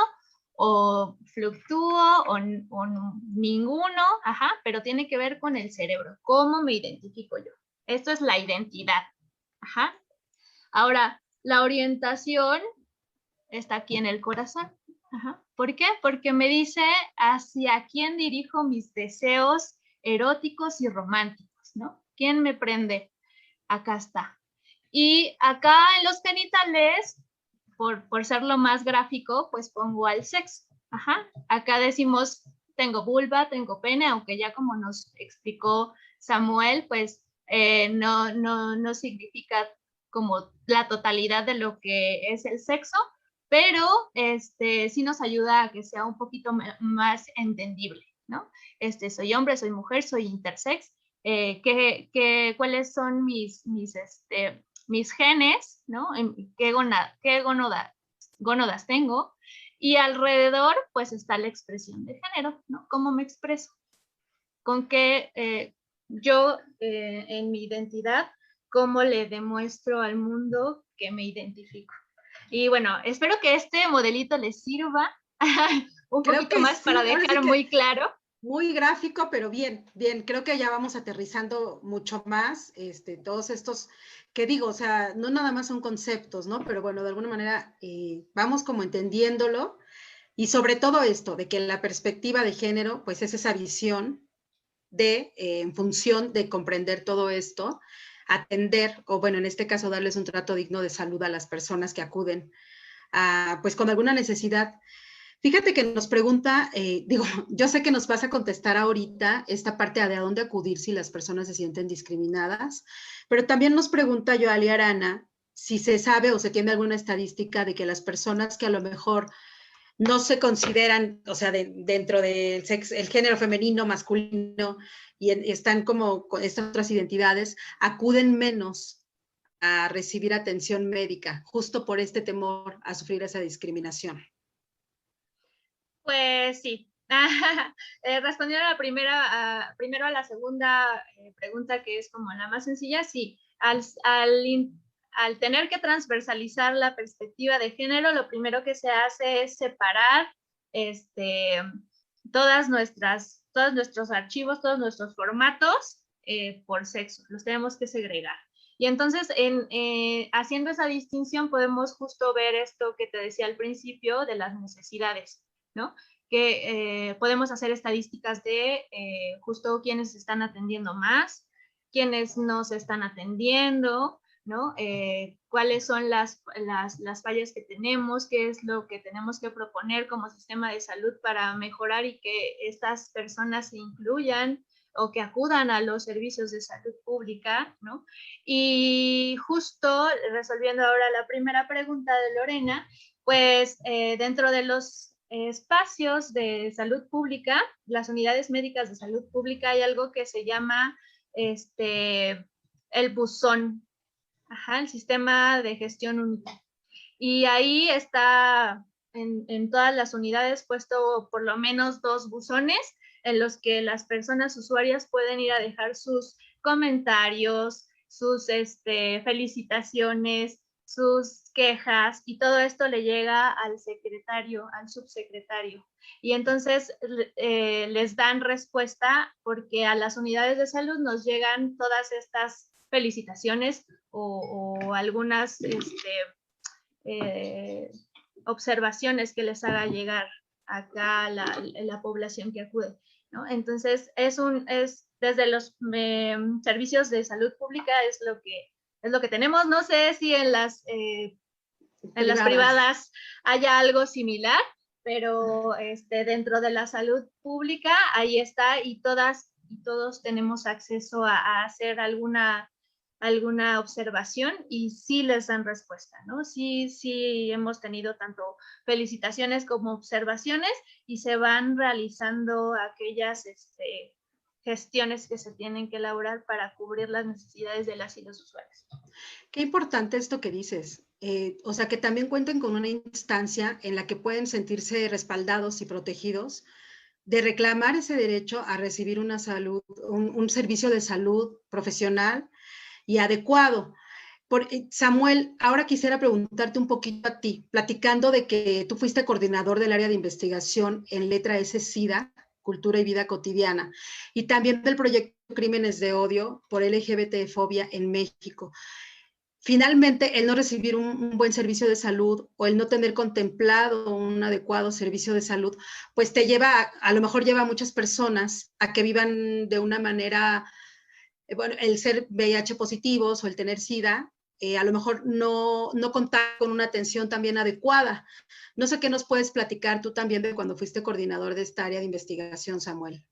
¿O fluctúo? ¿O ninguno? Ajá. Pero tiene que ver con el cerebro. ¿Cómo me identifico yo? Esto es la identidad. Ajá. Ahora, la orientación está aquí en el corazón. Ajá. ¿Por qué? Porque me dice hacia quién dirijo mis deseos eróticos y románticos, ¿no? ¿Quién me prende? Acá está. Y acá en los genitales, por ser lo más gráfico, pues pongo al sexo. Ajá. Acá decimos, tengo vulva, tengo pene, aunque ya como nos explicó Samuel, pues no significa como la totalidad de lo que es el sexo, pero sí nos ayuda a que sea un poquito más entendible, ¿no? Soy hombre, soy mujer, soy intersex, cuáles son mis genes, ¿no? ¿Qué gónadas tengo? Y alrededor, pues, está la expresión de género, ¿no? ¿Cómo me expreso? Con qué yo, en mi identidad, cómo le demuestro al mundo que me identifico. Y bueno, espero que este modelito les sirva un poquito más, sí, para dejar muy claro. Muy gráfico, pero bien, bien. Creo que ya vamos aterrizando mucho más todos estos, que digo, o sea, no nada más son conceptos, ¿no? Pero bueno, de alguna manera vamos como entendiéndolo. Y sobre todo esto, de que la perspectiva de género, pues es esa visión de, en función de comprender todo esto, atender, o bueno, en este caso, darles un trato digno de salud a las personas que acuden a, pues con alguna necesidad. Fíjate que nos pregunta, digo, yo sé que nos vas a contestar ahorita esta parte de a dónde acudir si las personas se sienten discriminadas, pero también nos pregunta Yoali Arana si se sabe o se tiene alguna estadística de que las personas que a lo mejor no se consideran, o sea, dentro del el género femenino, masculino, y están como con estas otras identidades, acuden menos a recibir atención médica, justo por este temor a sufrir esa discriminación. Pues sí. Respondiendo a la primero a la segunda pregunta, que es como la más sencilla, sí. Al tener que transversalizar la perspectiva de género, lo primero que se hace es separar todos nuestros archivos, todos nuestros formatos por sexo. Los tenemos que segregar. Y entonces, haciendo esa distinción, podemos justo ver esto que te decía al principio de las necesidades, ¿no? Que podemos hacer estadísticas de justo quiénes se están atendiendo más, quiénes no se están atendiendo, ¿no? Cuáles son las fallas que tenemos, qué es lo que tenemos que proponer como sistema de salud para mejorar y que estas personas se incluyan o que acudan a los servicios de salud pública, ¿no? Y justo resolviendo ahora la primera pregunta de Lorena, pues dentro de los espacios de salud pública, las unidades médicas de salud pública, hay algo que se llama el buzón, el sistema de gestión única. Y ahí está en todas las unidades puesto por lo menos 2 buzones en los que las personas usuarias pueden ir a dejar sus comentarios, sus felicitaciones, sus quejas, y todo esto le llega al secretario, al subsecretario. Y entonces les dan respuesta porque a las unidades de salud nos llegan todas estas felicitaciones o algunas observaciones que les haga llegar acá la población que acude, ¿no? Entonces, es desde los servicios de salud pública es lo que tenemos. No sé si en las privadas haya algo similar, pero dentro de la salud pública ahí está, y todas y todos tenemos acceso a hacer alguna observación y sí les dan respuesta, ¿no? Sí hemos tenido tanto felicitaciones como observaciones y se van realizando aquellas gestiones que se tienen que elaborar para cubrir las necesidades de las y los usuarios. Qué importante esto que dices. O sea, que también cuenten con una instancia en la que pueden sentirse respaldados y protegidos de reclamar ese derecho a recibir una salud, un servicio de salud profesional y adecuado. Samuel, ahora quisiera preguntarte un poquito a ti, platicando de que tú fuiste coordinador del área de investigación en Letra S-SIDA, Cultura y Vida Cotidiana, y también del proyecto Crímenes de Odio por LGBT-fobia en México. Finalmente, el no recibir un buen servicio de salud o el no tener contemplado un adecuado servicio de salud, pues te lleva, a lo mejor lleva a muchas personas a que vivan de una manera, bueno, el ser VIH positivos o el tener SIDA, a lo mejor no contar con una atención también adecuada. No sé qué nos puedes platicar tú también de cuando fuiste coordinador de esta área de investigación, Samuel.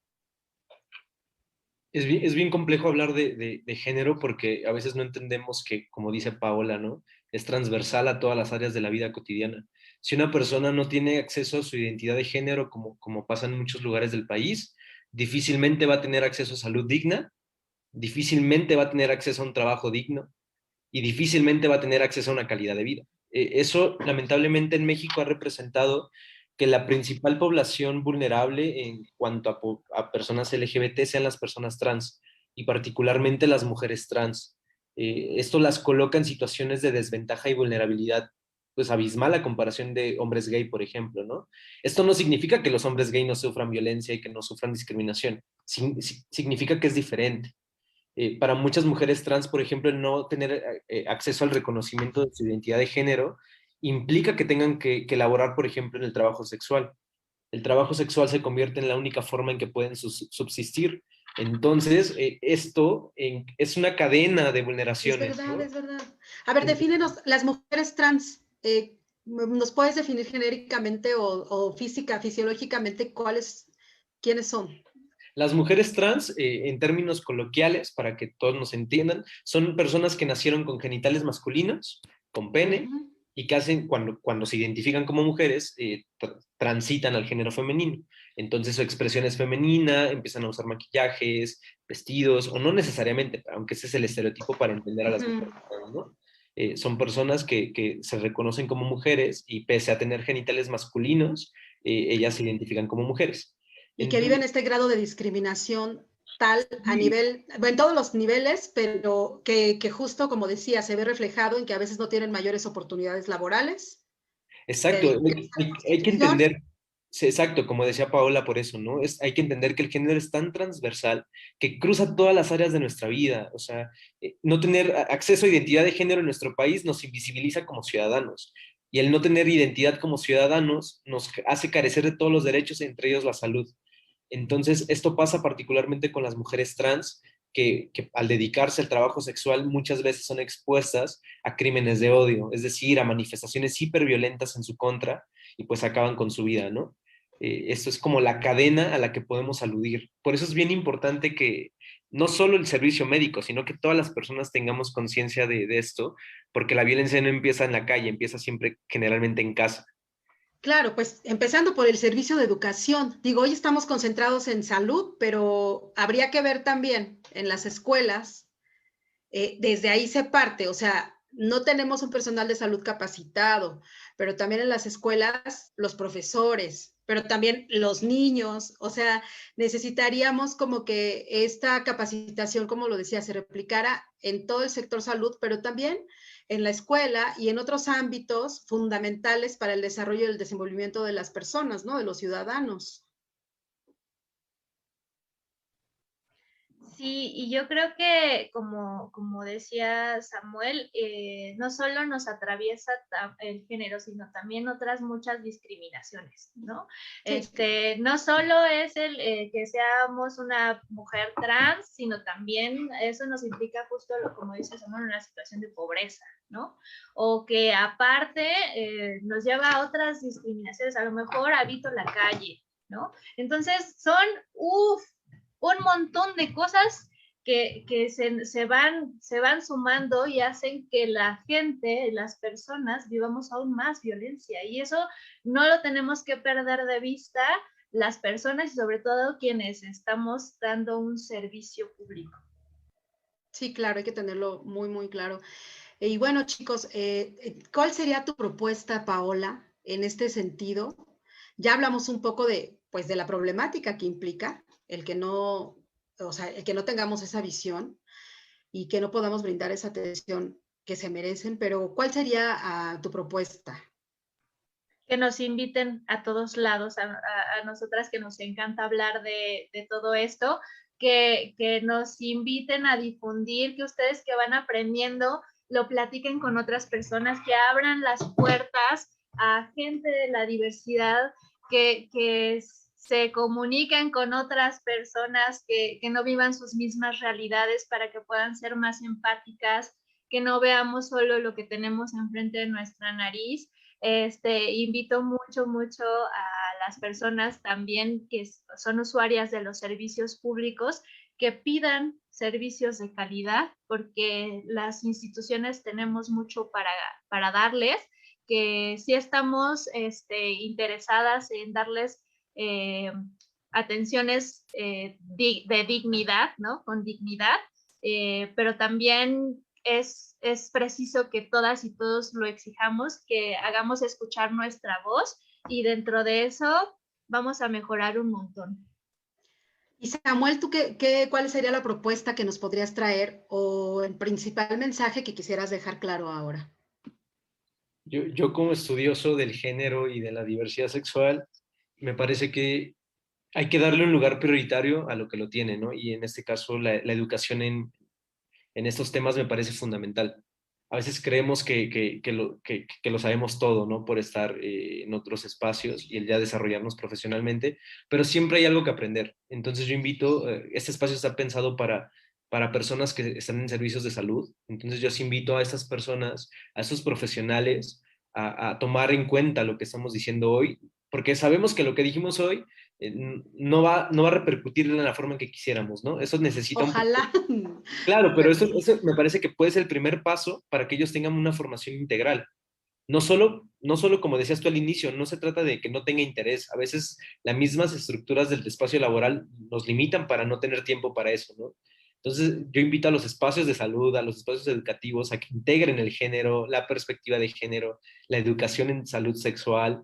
Es bien complejo hablar de género porque a veces no entendemos que, como dice Paola, ¿no? Es transversal a todas las áreas de la vida cotidiana. Si una persona no tiene acceso a su identidad de género, como pasa en muchos lugares del país, difícilmente va a tener acceso a salud digna, difícilmente va a tener acceso a un trabajo digno y difícilmente va a tener acceso a una calidad de vida. Eso, lamentablemente, en México ha representado que la principal población vulnerable en cuanto a personas LGBT sean las personas trans y particularmente las mujeres trans. Esto las coloca en situaciones de desventaja y vulnerabilidad pues abismal a comparación de hombres gay, por ejemplo, ¿no? Esto no significa que los hombres gay no sufran violencia y que no sufran discriminación, significa que es diferente. Para muchas mujeres trans, por ejemplo, el no tener acceso al reconocimiento de su identidad de género implica que tengan que elaborar, por ejemplo, en el trabajo sexual. El trabajo sexual se convierte en la única forma en que pueden subsistir. Entonces, es una cadena de vulneraciones, ¿no? Es verdad. A ver, defínenos las mujeres trans. ¿Nos puedes definir genéricamente o física, fisiológicamente, quiénes son? Las mujeres trans, en términos coloquiales, para que todos nos entiendan, son personas que nacieron con genitales masculinos, con pene, Ujú. y que hacen, cuando se identifican como mujeres, transitan al género femenino. Entonces su expresión es femenina, empiezan a usar maquillajes, vestidos, o no necesariamente, aunque ese es el estereotipo para entender a las Ujú. mujeres trans, ¿no? Son personas que se reconocen como mujeres y pese a tener genitales masculinos, ellas se identifican como mujeres. Y que viven Entonces, este grado de discriminación tal a sí, nivel, bueno, en todos los niveles, pero que justo, como decía, se ve reflejado en que a veces no tienen mayores oportunidades laborales, exacto, de hay que prostitución. entender, sí, exacto, como decía Paola, por eso, ¿no? Hay que entender que el género es tan transversal que cruza todas las áreas de nuestra vida. O sea, no tener acceso a identidad de género en nuestro país nos invisibiliza como ciudadanos. Y el no tener identidad como ciudadanos nos hace carecer de todos los derechos, entre ellos la salud. Entonces, esto pasa particularmente con las mujeres trans, que al dedicarse al trabajo sexual muchas veces son expuestas a crímenes de odio, es decir, a manifestaciones hiperviolentas en su contra y pues acaban con su vida, ¿no? Esto es como la cadena a la que podemos aludir. Por eso es bien importante que no solo el servicio médico, sino que todas las personas tengamos conciencia de esto, porque la violencia no empieza en la calle, empieza siempre generalmente en casa. Claro, pues empezando por el servicio de educación. Digo, hoy estamos concentrados en salud, pero habría que ver también en las escuelas, desde ahí se parte, o sea, no tenemos un personal de salud capacitado, pero también en las escuelas los profesores, pero también los niños, o sea, necesitaríamos como que esta capacitación, como lo decía, se replicara en todo el sector salud, pero también en la escuela y en otros ámbitos fundamentales para el desarrollo y el desenvolvimiento de las personas, ¿no? De los ciudadanos. Sí, y yo creo que, como decía Samuel, no solo nos atraviesa el género, sino también otras muchas discriminaciones, ¿no? Sí, No solo es el que seamos una mujer trans, sino también eso nos implica justo, como dice Samuel, una situación de pobreza, ¿no? O que aparte nos lleva a otras discriminaciones, a lo mejor habito la calle, ¿no? Entonces son, un montón de cosas que se van sumando y hacen que la gente, las personas, vivamos aún más violencia. Y eso no lo tenemos que perder de vista las personas y sobre todo quienes estamos dando un servicio público. sí, claro, hay que tenerlo muy, muy claro. Y bueno, chicos, ¿cuál sería tu propuesta, Paola, en este sentido? Ya hablamos un poco de, pues, de la problemática que implica el que no, o sea, el que no tengamos esa visión y que no podamos brindar esa atención que se merecen, pero ¿cuál sería tu propuesta? Que nos inviten a todos lados, a nosotras que nos encanta hablar de todo esto, que nos inviten a difundir, que ustedes que van aprendiendo lo platiquen con otras personas, que abran las puertas a gente de la diversidad, que se comuniquen con otras personas que no vivan sus mismas realidades para que puedan ser más empáticas, que no veamos solo lo que tenemos enfrente de nuestra nariz. Invito mucho, mucho a las personas también que son usuarias de los servicios públicos que pidan servicios de calidad, porque las instituciones tenemos mucho para darles, que sí estamos interesadas en darles atenciones de dignidad, ¿no? Con dignidad, pero también es preciso que todas y todos lo exijamos, que hagamos escuchar nuestra voz, y dentro de eso vamos a mejorar un montón. Y Samuel, ¿tú cuál sería la propuesta que nos podrías traer o el principal mensaje que quisieras dejar claro ahora? Yo como estudioso del género y de la diversidad sexual, me parece que hay que darle un lugar prioritario a lo que lo tiene, ¿no? Y en este caso, la educación en estos temas me parece fundamental. A veces creemos que lo sabemos todo, ¿no? Por estar en otros espacios y el ya desarrollarnos profesionalmente, pero siempre hay algo que aprender. Entonces yo invito, este espacio está pensado para personas que están en servicios de salud. Entonces yo sí invito a estas personas, a estos profesionales, a tomar en cuenta lo que estamos diciendo hoy, porque sabemos que lo que dijimos hoy no va a repercutir en la forma en que quisiéramos, ¿no? Eso necesita un Ojalá. Claro, pero Pues eso, sí. eso me parece que puede ser el primer paso para que ellos tengan una formación integral. No solo, como decías tú al inicio, no se trata de que no tenga interés. A veces las mismas estructuras del espacio laboral nos limitan para no tener tiempo para eso, ¿no? Entonces, yo invito a los espacios de salud, a los espacios educativos, a que integren el género, la perspectiva de género, la educación en salud sexual,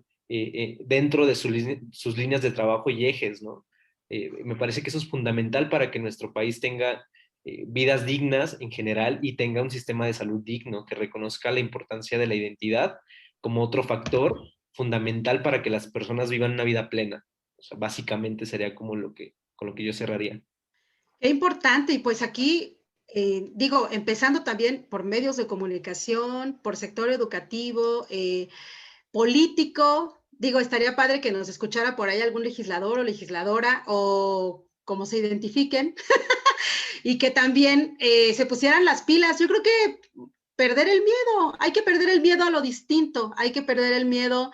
dentro de sus líneas de trabajo y ejes, ¿no? Me parece que eso es fundamental para que nuestro país tenga vidas dignas en general y tenga un sistema de salud digno que reconozca la importancia de la identidad como otro factor fundamental para que las personas vivan una vida plena. O sea, básicamente sería como con lo que yo cerraría. Qué importante. Y pues aquí, digo, empezando también por medios de comunicación, por sector educativo, político, digo, estaría padre que nos escuchara por ahí algún legislador o legisladora o como se identifiquen y que también se pusieran las pilas. Yo creo que perder el miedo, hay que perder el miedo a lo distinto, hay que perder el miedo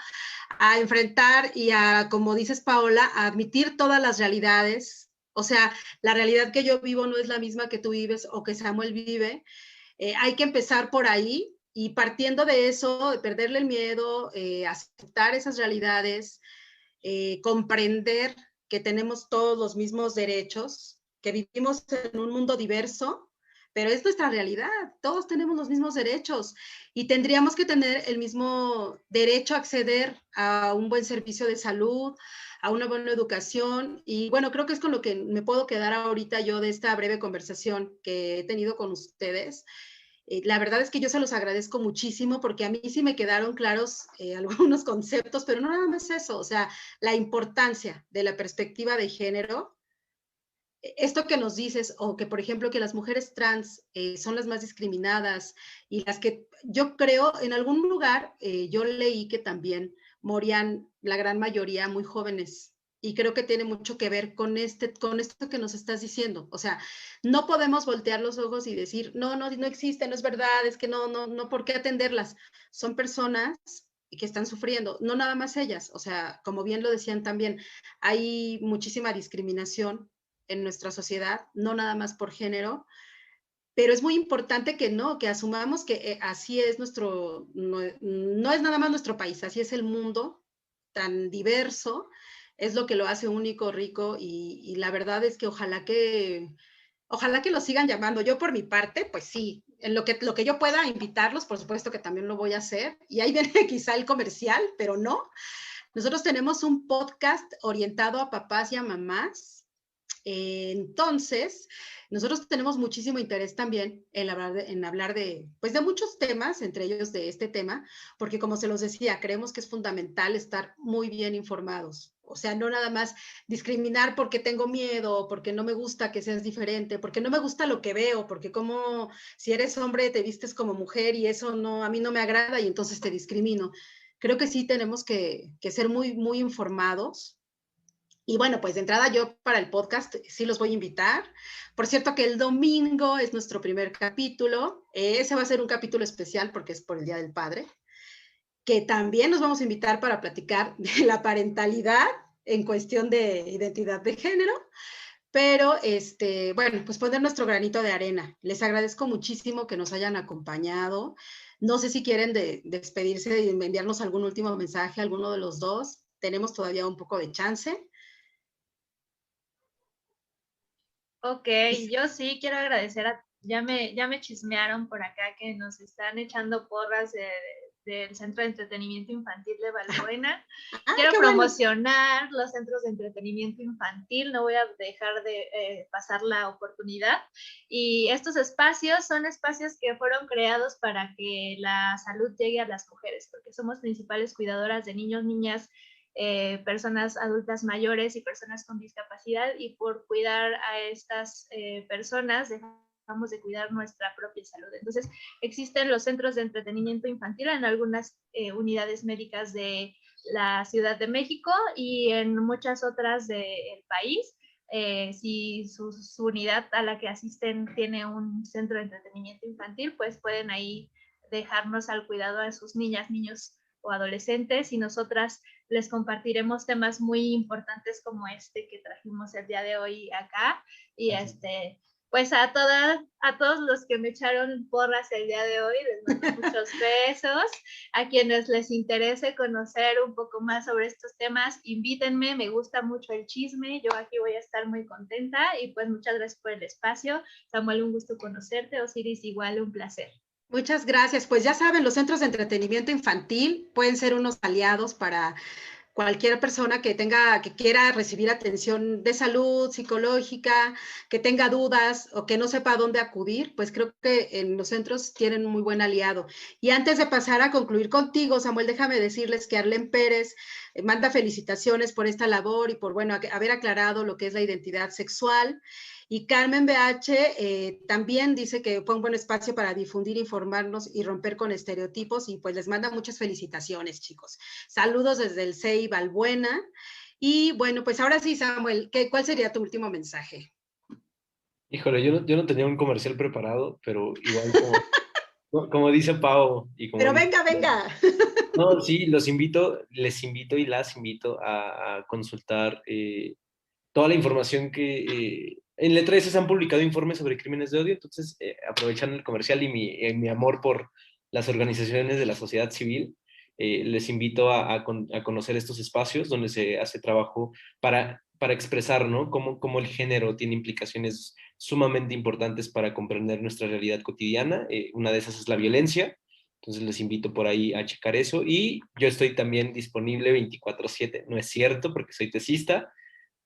a enfrentar y a, como dices Paola, a admitir todas las realidades. O sea, la realidad que yo vivo no es la misma que tú vives o que Samuel vive. Hay que empezar por ahí y partiendo de eso, de perderle el miedo, aceptar esas realidades, comprender que tenemos todos los mismos derechos, que vivimos en un mundo diverso, pero es nuestra realidad, todos tenemos los mismos derechos y tendríamos que tener el mismo derecho a acceder a un buen servicio de salud, a una buena educación y bueno, creo que es con lo que me puedo quedar ahorita yo de esta breve conversación que he tenido con ustedes. La verdad es que yo se los agradezco muchísimo porque a mí sí me quedaron claros algunos conceptos, pero no nada más eso, o sea, la importancia de la perspectiva de género. Esto que nos dices, o que por ejemplo que las mujeres trans son las más discriminadas y las que yo creo en algún lugar, yo leí que también morían la gran mayoría muy jóvenes y creo que tiene mucho que ver con esto que nos estás diciendo. O sea, no podemos voltear los ojos y decir, no existe, no es verdad, es que no, ¿por qué atenderlas? Son personas que están sufriendo, no nada más ellas, o sea, como bien lo decían también, hay muchísima discriminación en nuestra sociedad, no nada más por género, pero es muy importante que asumamos que así es no es nada más nuestro país, así es el mundo tan diverso, es lo que lo hace único, rico, y la verdad es que ojalá que lo sigan llamando. Yo por mi parte, pues sí, en lo que yo pueda invitarlos, por supuesto que también lo voy a hacer, y ahí viene quizá el comercial, pero no. Nosotros tenemos un podcast orientado a papás y a mamás. Entonces, nosotros tenemos muchísimo interés también en hablar de, pues de muchos temas, entre ellos de este tema, porque como se los decía, creemos que es fundamental estar muy bien informados. O sea, no nada más discriminar porque tengo miedo, porque no me gusta que seas diferente, porque no me gusta lo que veo, porque como si eres hombre te vistes como mujer y eso no, a mí no me agrada y entonces te discrimino. Creo que sí tenemos que ser muy, muy informados. Y bueno, pues de entrada yo para el podcast sí los voy a invitar. Por cierto que el domingo es nuestro primer capítulo. Ese va a ser un capítulo especial porque es por el Día del Padre, que también nos vamos a invitar para platicar de la parentalidad en cuestión de identidad de género. pero bueno, pues poner nuestro granito de arena. Les agradezco muchísimo que nos hayan acompañado. No sé si quieren despedirse y enviarnos algún último mensaje, alguno de los dos. Tenemos todavía un poco de chance. Ok, yo sí quiero agradecer ya me chismearon por acá que nos están echando porras del Centro de Entretenimiento Infantil de Valbuena. Quiero promocionar los centros de entretenimiento infantil, no voy a dejar de pasar la oportunidad. Y estos espacios son espacios que fueron creados para que la salud llegue a las mujeres, porque somos principales cuidadoras de niños, niñas, personas adultas mayores y personas con discapacidad, y por cuidar a estas personas dejamos de cuidar nuestra propia salud. Entonces, existen los centros de entretenimiento infantil en algunas unidades médicas de la Ciudad de México y en muchas otras del país. Si su unidad a la que asisten tiene un centro de entretenimiento infantil, pues pueden ahí dejarnos al cuidado de sus niñas, niños o adolescentes, y nosotras les compartiremos temas muy importantes como este que trajimos el día de hoy acá. Y pues a todos los que me echaron porras el día de hoy, les mando muchos besos. A quienes les interese conocer un poco más sobre estos temas, invítenme, me gusta mucho el chisme, yo aquí voy a estar muy contenta, y pues muchas gracias por el espacio. Samuel, un gusto conocerte. Osiris, igual, un placer. Muchas gracias. Pues ya saben, los centros de entretenimiento infantil pueden ser unos aliados para cualquier persona que quiera recibir atención de salud psicológica, que tenga dudas o que no sepa a dónde acudir, pues creo que en los centros tienen un muy buen aliado. Y antes de pasar a concluir contigo, Samuel, déjame decirles que Arlene Pérez manda felicitaciones por esta labor y por, bueno, haber aclarado lo que es la identidad sexual. Y Carmen BH también dice que fue un buen espacio para difundir, informarnos y romper con estereotipos, y pues les manda muchas felicitaciones, chicos. Saludos desde el CEI Valbuena. Y bueno, pues ahora sí, Samuel, ¿cuál sería tu último mensaje? Híjole, yo no tenía un comercial preparado, pero igual como dice Pau y como Pero dice... venga. No, sí, les invito y las invito a consultar toda la información que en Letra S se han publicado informes sobre crímenes de odio. Entonces, aprovechando el comercial y mi amor por las organizaciones de la sociedad civil, les invito a conocer estos espacios donde se hace trabajo para expresar, ¿no? Cómo el género tiene implicaciones sumamente importantes para comprender nuestra realidad cotidiana. Una de esas es la violencia. Entonces les invito por ahí a checar eso. Y yo estoy también disponible 24/7. No es cierto porque soy tesista,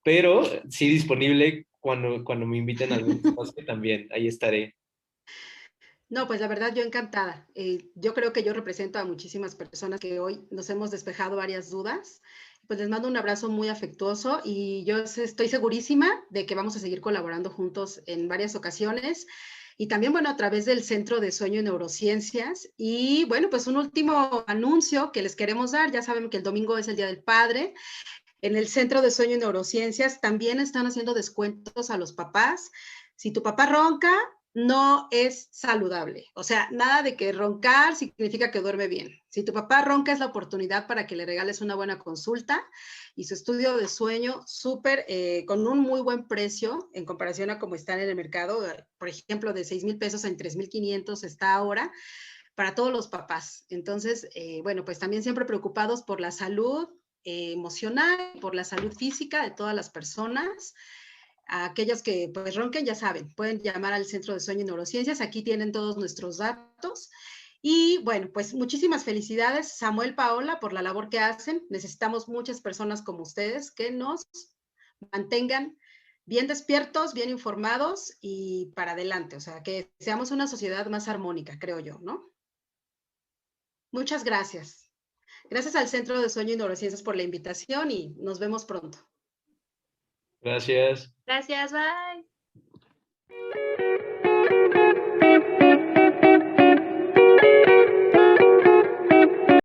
pero sí disponible cuando me inviten a algún espacio también, ahí estaré. No, pues la verdad yo encantada. Yo creo que yo represento a muchísimas personas que hoy nos hemos despejado varias dudas. Pues les mando un abrazo muy afectuoso y yo estoy segurísima de que vamos a seguir colaborando juntos en varias ocasiones. Y también, bueno, a través del Centro de Sueño y Neurociencias. Y bueno, pues un último anuncio que les queremos dar. Ya saben que el domingo es el Día del Padre. En el Centro de Sueño y Neurociencias también están haciendo descuentos a los papás. Si tu papá ronca, no es saludable. O sea, nada de que roncar significa que duerme bien. Si tu papá ronca, es la oportunidad para que le regales una buena consulta y su estudio de sueño súper, con un muy buen precio en comparación a cómo están en el mercado. Por ejemplo, de 6,000 pesos en 3,500 está ahora para todos los papás. Entonces, bueno, pues también siempre preocupados por la salud emocional, por la salud física de todas las personas. A aquellos que pues ronquen, ya saben, pueden llamar al Centro de Sueño y Neurociencias. Aquí tienen todos nuestros datos. Y bueno, pues muchísimas felicidades, Samuel, Paola, por la labor que hacen. Necesitamos muchas personas como ustedes que nos mantengan bien despiertos, bien informados y para adelante. O sea, que seamos una sociedad más armónica, creo yo, ¿no? Muchas gracias. Gracias al Centro de Sueño y Neurociencias por la invitación y nos vemos pronto. Gracias. Gracias, bye.